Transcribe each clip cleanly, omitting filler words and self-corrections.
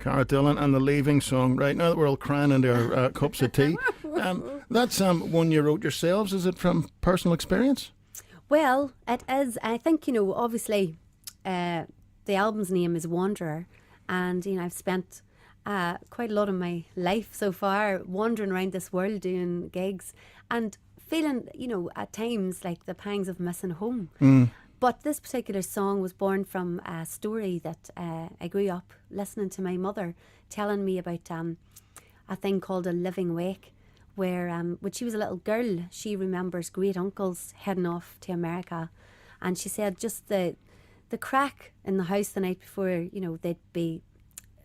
Cara Dillon and the Leaving song. Right now that we're all crying into our cups of tea. That's one you wrote yourselves. Is it from personal experience? Well, it is. I think, obviously the album's name is Wanderer, and, I've spent quite a lot of my life so far wandering around this world doing gigs and feeling, at times like the pangs of missing home. But this particular song was born from a story that I grew up listening to my mother telling me about a thing called a living wake, where when she was a little girl, she remembers great uncles heading off to America, and she said just the crack in the house the night before, they'd be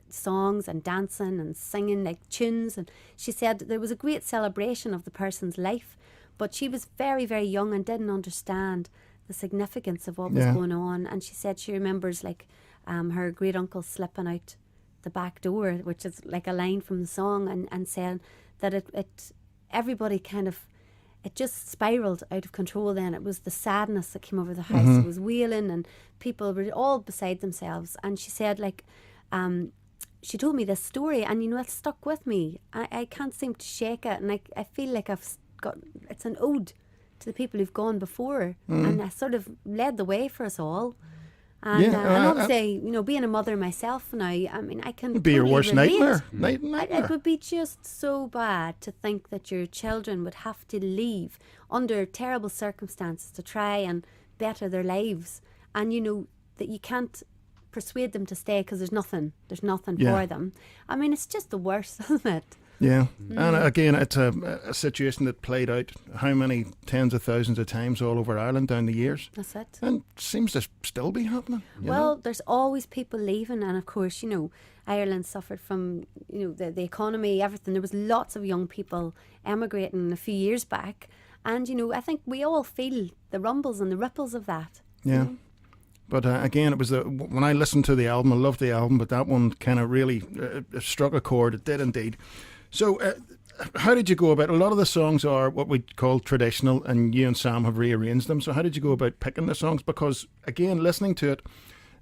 songs and dancing and singing like tunes, and she said there was a great celebration of the person's life, but she was very, very young and didn't understand the significance of what was going on. And she said she remembers like her great uncle slipping out the back door, which is like a line from the song, and saying that it everybody kind of, it just spiraled out of control then. It was the sadness that came over the house. It was wailing and people were all beside themselves. And she said like she told me this story, and it stuck with me. I can't seem to shake it, and I feel like it's an ode to the people who've gone before, and I sort of led the way for us all. And, and obviously, being a mother myself now, I mean, I can it'd be totally your worst relate. nightmare. It would be just so bad to think that your children would have to leave under terrible circumstances to try and better their lives, and that you can't persuade them to stay because there's nothing for them. I mean, it's just the worst, isn't it? Yeah, and again, it's a situation that played out how many tens of thousands of times all over Ireland down the years. That's it. And seems to still be happening. Well, there's always people leaving, and of course, Ireland suffered from, the economy, everything. There was lots of young people emigrating a few years back, and, I think we all feel the rumbles and the ripples of that. Yeah. But again, it was when I listened to the album, I loved the album, but that one kind of really struck a chord. It did indeed. So how did you go about it? A lot of the songs are what we call traditional, and you and Sam have rearranged them. So how did you go about picking the songs? Because again, listening to it,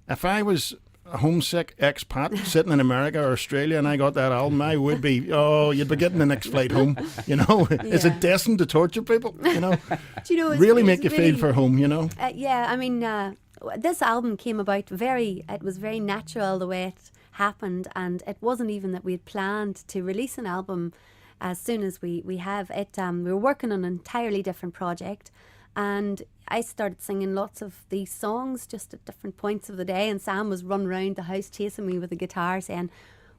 if I was a homesick expat sitting in America or Australia and I got that album, I would be, you'd be getting the next flight home. Is it destined to torture people? Do really make you feel for home, I mean, this album came about it was very natural the way it happened, and it wasn't even that we had planned to release an album as soon as we have it. We were working on an entirely different project, and I started singing lots of these songs just at different points of the day, and Sam was running around the house chasing me with a guitar saying,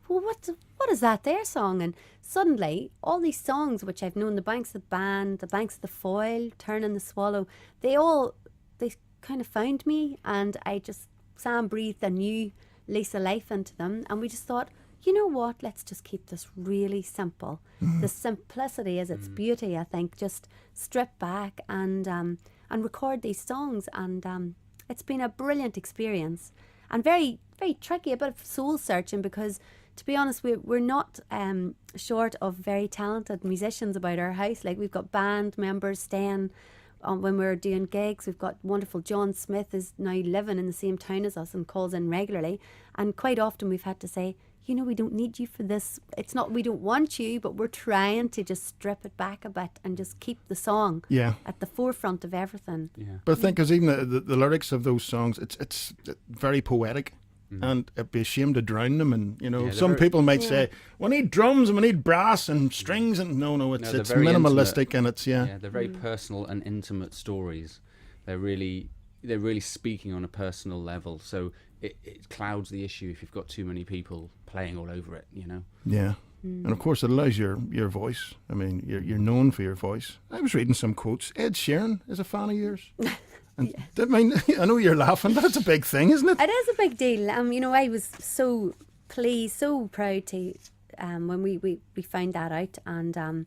well, what is that there song? And suddenly all these songs which I've known, the Banks of the Band, the Banks of the Foyle, Turning the Swallow, they kind of found me, and Sam breathed a new lease of life into them, and we just thought, you know what, let's just keep this really simple. The simplicity is its beauty, I think. Just strip back and record these songs, and it's been a brilliant experience, and very, very tricky, a bit of soul searching, because to be honest, we're not short of very talented musicians about our house. Like, we've got band members staying when we're doing gigs. We've got wonderful John Smith is now living in the same town as us and calls in regularly, and quite often we've had to say, we don't need you for this. It's not we don't want you, but we're trying to just strip it back a bit and just keep the song at the forefront of everything. But I think because even the lyrics of those songs, it's very poetic. And it'd be a shame to drown them, and some people might say we need drums and we need brass and strings, and it's minimalistic, and it's they're very personal and intimate stories. They're really speaking on a personal level, so it clouds the issue if you've got too many people playing all over it. And of course it allows your voice. I mean, you're known for your voice. I was reading some quotes. Ed Sheeran is a fan of yours. And I know you're laughing, but it's a big thing, isn't it? It is a big deal. I was so pleased, so proud to when we found that out, and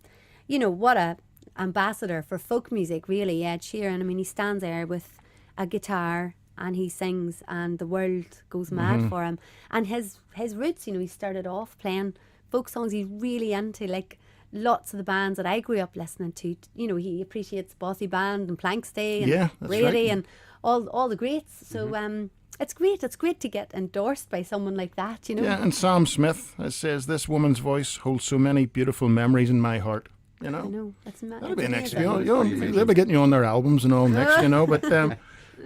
what a ambassador for folk music, really, Ed Sheeran. I mean, he stands there with a guitar and he sings, and the world goes mad for him. And his roots, he started off playing folk songs. He's really into like lots of the bands that I grew up listening to. He appreciates Bossy Band and Plank Stay and Brady and all the greats. So it's great. It's great to get endorsed by someone like that, you know. Yeah, and Sam Smith says, "This woman's voice holds so many beautiful memories in my heart." You I know, know. that'll be next. amazing. They'll be getting you on their albums and all next. You know, but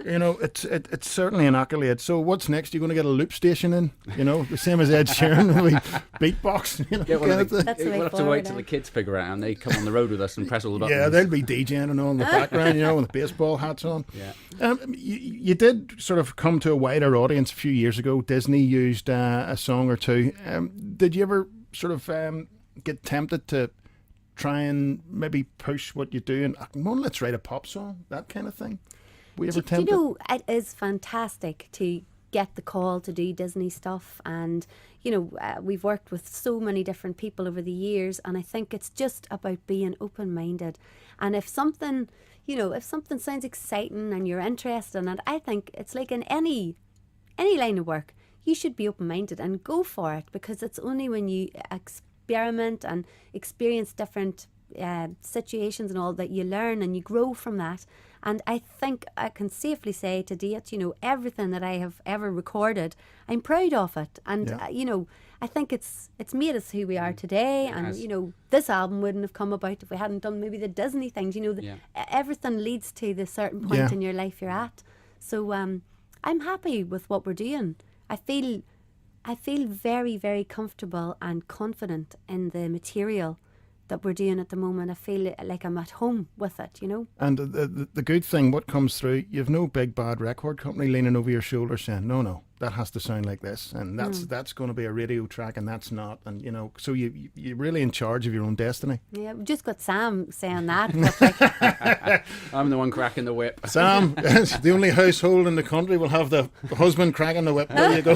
you know, it's certainly an accolade. So what's next? You're going to get a loop station in. You know, the same as Ed Sheeran, we beatbox. You know, Get one of the, That's the way we'll have to forward, wait till the kids figure it out and they come on the road with us and press all the buttons. yeah, they'll be DJing and all in the background. You know, with baseball hats on. Yeah. You did sort of come to a wider audience a few years ago. Disney used a song or two. Did you ever sort of get tempted to try and maybe push what you do and come on, let's write a pop song, that kind of thing? Were you ever Do tempted? you know, it is fantastic to get the call to do Disney stuff, and you know, we've worked with so many different people over the years, and I think it's just about being open-minded. And if something, you know, if something sounds exciting and you're interested in it, I think it's like in any line of work, you should be open-minded and go for it, because it's only when you experiment and experience different situations and all that you learn and you grow from that. And I think I can safely say to date, you know, everything that I have ever recorded, I'm proud of it. And, Yeah. you know, I think it's made us who we are today. And, has. you know, this album wouldn't have come about if we hadn't done maybe the Disney things. You know, everything leads to the certain point Yeah. in your life you're at. So I'm happy with what we're doing. I feel very, very comfortable and confident in the material that we're doing at the moment. I feel like I'm at home with it, you know. And the good thing, what comes through, you've no big bad record company leaning over your shoulder saying, no, that has to sound like this, and that's going to be a radio track, and that's not, and you know, so you're really in charge of your own destiny. Yeah, we've just got Sam saying that. But like, I'm the one cracking the whip. Sam, the only household in the country will have the husband cracking the whip. There you go.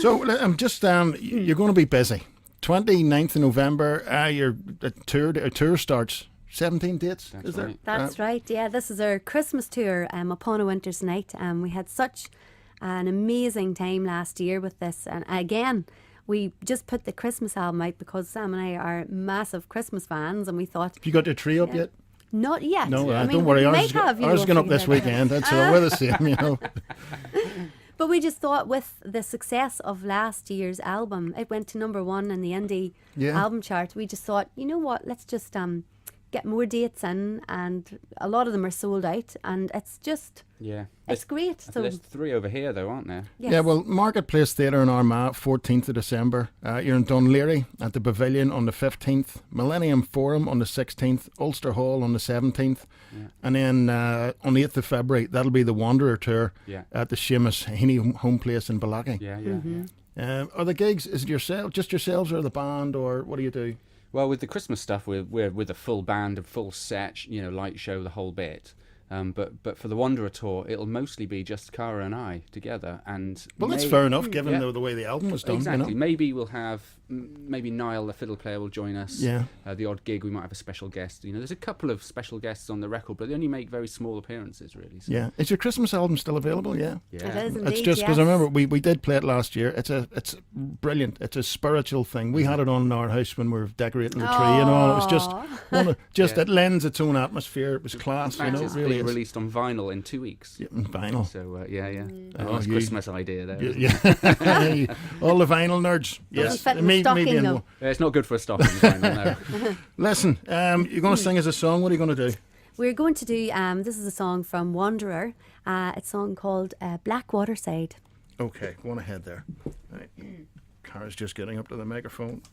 So I'm just you're going to be busy. 29th of November, your tour starts. 17 dates, That's is there? right. that's right. Yeah, this is our Christmas tour, Upon a Winter's Night. We had such an amazing time last year with this, and again, we just put the Christmas album out because Sam and I are massive Christmas fans, and we thought, Have you got your tree up yet? not yet. No, I mean, don't worry. we Ours might is have, you ours know, is going up figured this it out. weekend. That's so we're the same, you know. But we just thought with the success of last year's album, it went to #1 in the indie album chart. We just thought, you know what, let's just get more dates in, and a lot of them are sold out, and it's just, Yeah. it's great. So There's 3 over here, though, aren't there? yes. Yeah, well, Marketplace Theatre in Armagh, 14th of December. You're in Dunleary at the Pavilion on the 15th. Millennium Forum on the 16th. Ulster Hall on the 17th. Yeah. And then on the 8th of February, that'll be the Wanderer Tour Yeah. at the Seamus Heaney home place in Ballachy. Yeah, yeah. Are the gigs, is it just yourselves or the band, or what do you do? Well, with the Christmas stuff, we're with a full band, a full set, you know, light show, the whole bit. But for the Wanderer tour, it'll mostly be just Cara and I together. And Well, that's fair enough, given the way the album was done. Exactly. You know? Maybe we'll have, maybe Niall, the fiddle player, will join us. Yeah. The odd gig, we might have a special guest. You know, there's a couple of special guests on the record, but they only make very small appearances, really. So, Yeah. Is your Christmas album still available? Yeah. It yeah. is It's indeed, just because yes. I remember we did play it last year. It's brilliant. It's a spiritual thing. We had it on in our house when we were decorating the tree and all. It was just Yeah. it lends its own atmosphere. It was class. In fact, You know, it's it really being is. released on vinyl in 2 weeks. Yeah, vinyl. So, yeah. Oh, Nice you- Christmas idea there. isn't it? Yeah, all the vinyl nerds. Yes, fit in the stocking, and though. one. Yeah, it's not good for a stocking vinyl, no. Listen, you're going to sing us a song. What are you going to do? We're going to do, this is a song from Wanderer, it's a song called Blackwater Side. Okay, go on ahead there. Right. Cara's just getting up to the microphone.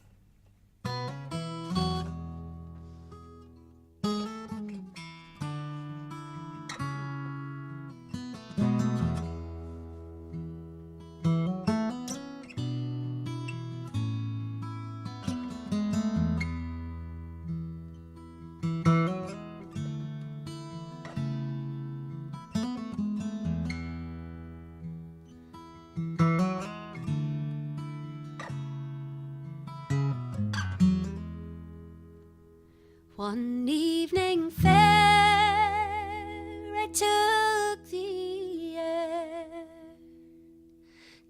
One evening fair, I took the air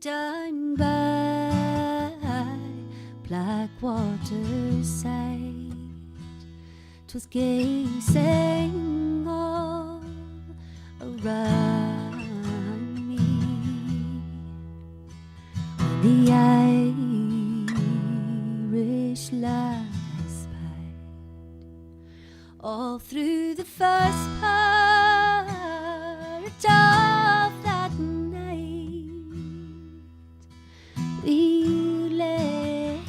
down by Blackwater side. 'Twas gazing all around me. When the Irish lads piped all through the first part of that night, we lay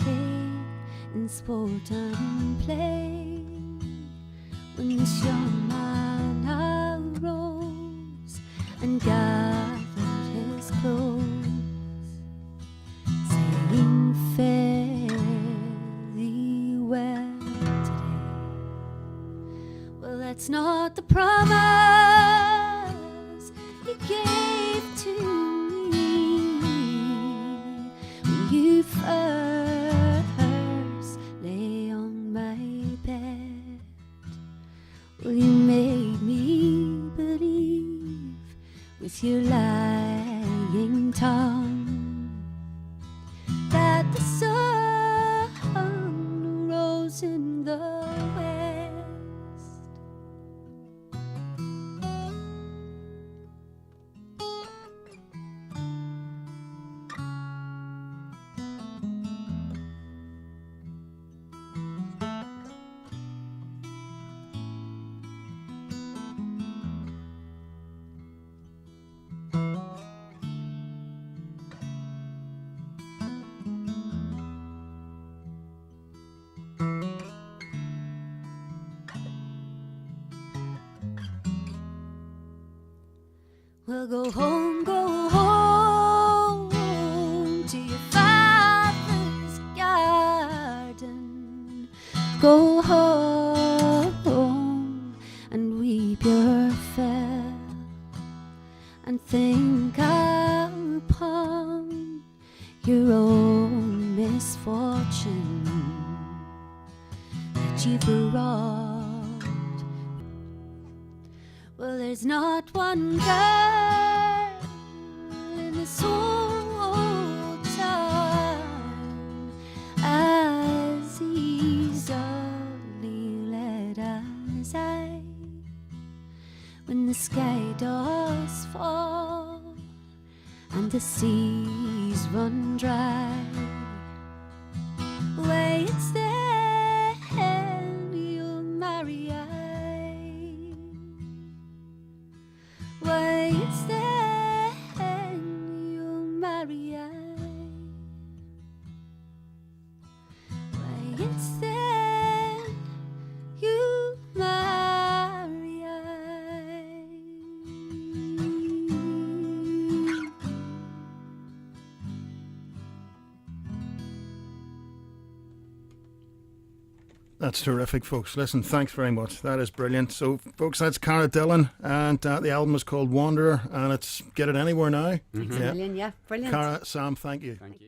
in sport and play. When the showman arose and gathered his clothes, saying fare thee well today. Well, that's not the promise he gave to me when you first lay on my bed. Well, you made me believe with your lying tongue that the sun rose in the west. Well, go home to your father's garden. Go home and weep your fill, and think upon your own misfortune that you brought. Well, there's not one girl in this whole town as easily led as I. When the sky does fall and the seas run dry, way it's then you'll marry I. Way it's then you'll marry I. Way it's then you marry I. That's terrific, folks. Listen, thanks very much. That is brilliant. So, folks, that's Cara Dillon, and the album is called Wanderer, and it's Get It Anywhere now. Mm-hmm. Brilliant, yeah, brilliant. Cara, Sam, thank you. Thank you.